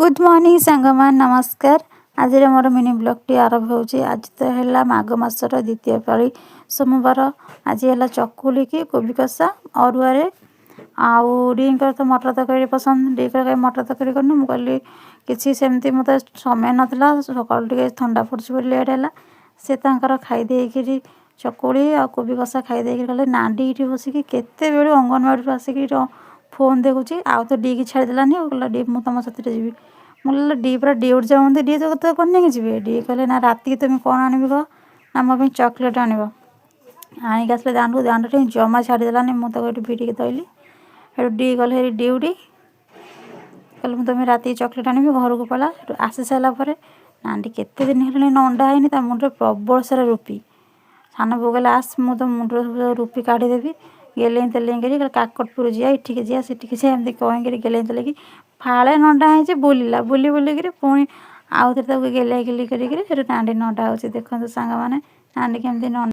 Good morning सांगमान नमस्कार। आज मोर mini blog T आरंभ होची। आज तो है माघ मासर द्वितीय पाली सोमवार। आज है चकुली की कोबी कषा अरुआ आउ डीकर तो मटर तरकारी पसंद। डीकर मटर तरकारी करनी मुझे किसी सेमती मत समय नाला सकाल टे ठंडा पड़ी लेट है से खाईदे चकुली आ कोबी कषा खाईदे गले नाडी बसिक केते बेलू अंगनवाड़ी आसिक फोन देखुची आउ तो डी की छाड़देलानी कहला डी मुझे तुम साथी जी मुझे डी पूरा ड्यूट जाऊँगी डी तो कौन जी डी कहले ना राति तुम कौन आनबि कह ना मो चॉकलेट आनब आनिक आसले दांड दांड जमा छाड़देलानी मुझे ये भिड़िकी दईली हेटू डी गले ड्यूटी कहले मुझे तुम राति चॉकलेट आनबि घर को पड़ा आसी सारापर नाडी केते दिन है अंडा है मुंडे प्रबल सारा रूपी सान बो कहले आस मु तो मुंड रूपी काढ़ीदेवी गेले तेल कर काकटपुर जा इटिके जा सीटिके जा एमती कहीं गेले तेल कि फाड़े नंडा है बुलला बुली बुलिक पुणी आउ थे गेले गिली कर नाडी नंडा हो देखते सांग मैंने नाडी केमती